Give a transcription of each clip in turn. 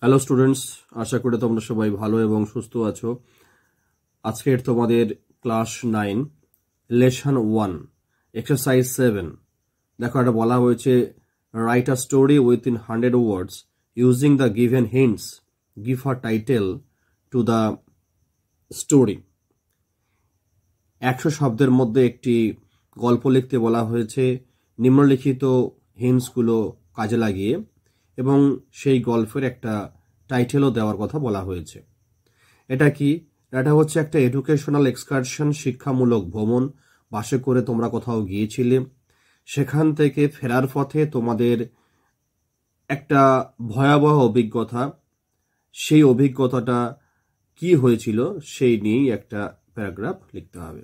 Hello students, আশা করি তোমরা সবাই ভালো এবং সুস্থ আছো। আজকের তোমাদের ক্লাস 9 লেসন 1 এক্সারসাইজ 7। দেখো, এটা বলা হয়েছে write a story within 100 words using the given hints, give a title to the story. 100 শব্দের মধ্যে একটি গল্প লিখতে বলা হয়েছে নিম্নলিখিত হিন্টসগুলো কাজে লাগিয়ে, এবং সেই গল্পের একটা টাইটেলও দেওয়ার কথা বলা হয়েছে। এটা কি? এটা হচ্ছে একটা এডুকেশনাল এক্সকারশন, শিক্ষামূলক ভ্রমণ। বাসে করে তোমরা কোথাও গিয়েছিলে, সেখান থেকে ফেরার পথে তোমাদের একটা ভয়াবহ অভিজ্ঞতা, সেই অভিজ্ঞতাটা কি হয়েছিল সেই নিয়েই একটা প্যারাগ্রাফ লিখতে হবে।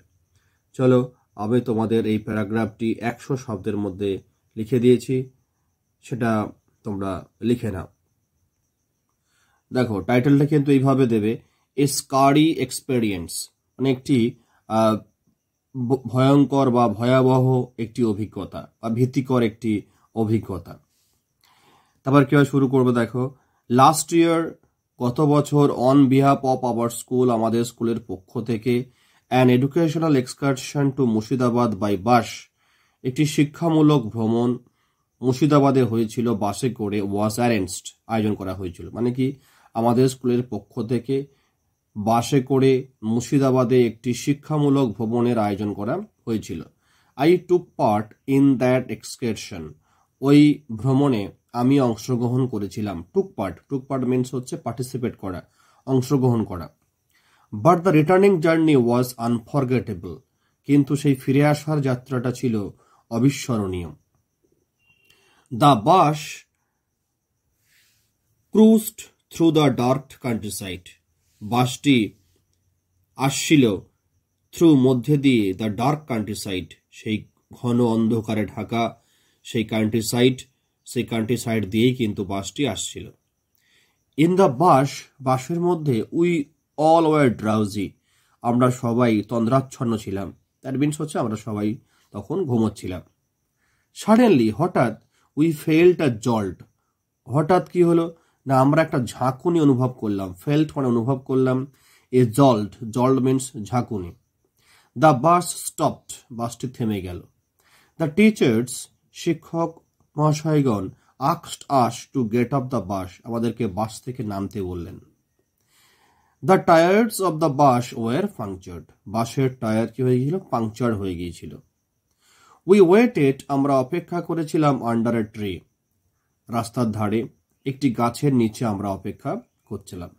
চলো, আমি তোমাদের এই প্যারাগ্রাফটি 100 শব্দের মধ্যে লিখে দিয়েছি, সেটা তোমরা লিখে নাও। দেখো, টাইটেলটা কিন্তু এইভাবে দেবে, এ স্কারি এক্সপেরিয়েন্স, মানে একটি ভয়ঙ্কর বা ভয়াবহ একটি অভিজ্ঞতা বা ভীতিকর একটি অভিজ্ঞতা। তারপর কিভাবে শুরু করবে দেখো, লাস্ট ইয়ার, গত বছর, on behalf of our school, আমাদের স্কুলের পক্ষ থেকে, an educational excursion to Murshidabad by bus, একটি শিক্ষামূলক ভ্রমণ মুর্শিদাবাদে হয়েছিল বাসে করে, ওয়াজ অ্যারেঞ্জড, আয়োজন করা হয়েছিল। মানে কি, আমাদের স্কুলের পক্ষ থেকে বাসে করে মুর্শিদাবাদে একটি শিক্ষামূলক ভ্রমণের আয়োজন করা হয়েছিল। I took part in that excursion, ওই ভ্রমণে আমি অংশগ্রহণ করেছিলাম। টুক পার্ট মিনস হচ্ছে পার্টিসিপেট করা, অংশগ্রহণ করা। But the returning journey was unforgettable, কিন্তু সেই ফিরে আসার যাত্রাটা ছিল অবিস্মরণীয়। The bus cruised through the dark countryside, বাসটি আসছিল থ্রু, মধ্যে দিয়ে, দ্য ডার্ক কান্ট্রিসাইড, সেই ঘন অন্ধকারে ঢাকা সেই কান্ট্রিসাইড দিয়েই কিন্তু বাসটি আসছিল। ইন দ্য বাস, বাসের মধ্যে, উই অল ওয়ার ড্রাউজি, আমরা সবাই তন্দ্রাচ্ছন্ন ছিলাম। দ্যাট মিনস হচ্ছে আমরা সবাই তখন ঘুমোচ্ছিলাম। সাডেনলি, হঠাৎ, উই ফেল্ট আ জল্ট, হঠাৎ কি হলো না, আমরা একটা ঝাঁকুনি অনুভব করলাম। ফেল্ট মানে অনুভব করলাম, এ জল্ট মিনস ঝাঁকুনি। দ্য বাস স্টপড, বাসটি থেমে গেল। দ্য টিচার্স, শিক্ষক মহাশয়গণ, asked us to get off the bus, আমাদেরকে বাস থেকে নামতে বললেন। The tyres of the bus were punctured, বাসের টায়ার কি হয়ে গিয়েছিল? পাংচার হয়ে গিয়েছিল। উই ওয়েটেড, আমরা অপেক্ষা করেছিলাম, আন্ডার এ ট্রি, রাস্তার ধারে একটি গাছের নিচে আমরা অপেক্ষা করছিলাম।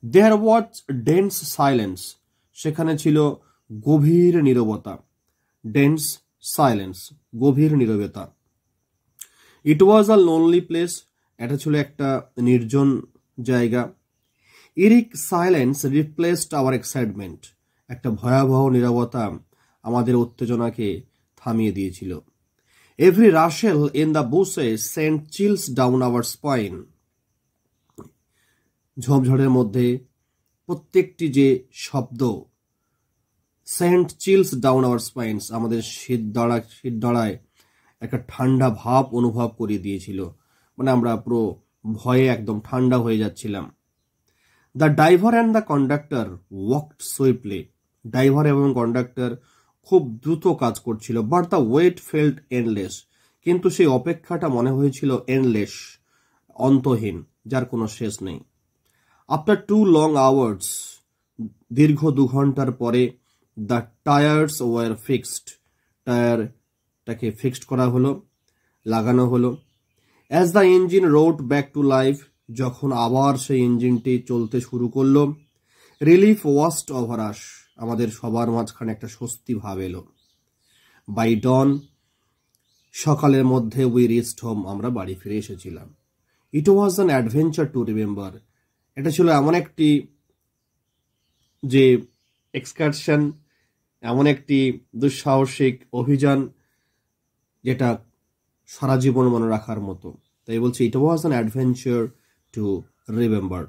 দেয়ার ওয়াজ ডেন্স সাইলেন্স, সেখানে ছিল গভীর নীরবতা। ডেন্স সাইলেন্স, গভীর নীরবতা। ইট ওয়াজ আ লোনলি প্লেস, এটা ছিল একটা নির্জন জায়গা। Eerie silence replaced our excitement, একটা ভয়াবহ নীরবতা আমাদের উত্তেজনাকে থামিয়ে দিয়েছিল। Every rustle in the bushes sent chills down our spine, ঝোপঝাড়ের মধ্যে প্রত্যেকটি যে শব্দ, sent chills down our spines, আমাদের শীতদাঁড়ায় একটা ঠান্ডা ভাব অনুভব করিয়ে দিয়েছিল। মানে আমরা পুরো ভয়ে একদম ঠান্ডা হয়ে যাচ্ছিলাম। The driver and the conductor walked swiftly, driver এবং কন্ডাক্টর খুব দ্রুত কাজ করছিল। But the wait felt endless, কিন্তু সেই অপেক্ষাটা মনে হয়েছিল এন্ডলেস, অন্তহীন, যার কোনো শেষ নেই। আফটার 2 লং আওয়ার্স, দীর্ঘ 2 ঘন্টার পরে, দ্য টায়ার্স ওয়ার ফিক্সড, টায়ারটাকে ফিক্সড করা হলো, লাগানো হলো। As the engine roared back to life, যখন আবার সেই ইঞ্জিনটি চলতে শুরু করলো, রিলিফ ওয়াস্ট ওভার আস, আমাদের সবার মাঝখানে একটা স্বস্তি ভাব এলো। বাই ডন, সকালের মধ্যে, উই রিচড হোম, আমরা বাড়ি ফিরে এসেছিলাম। It was an adventure to remember, এটা ছিল এমন একটি যে এক্সকারশন, এমন একটি দুঃসাহসিক অভিযান যেটা সারা জীবন মনে রাখার মতো। তাই বলছি, it was an adventure to remember.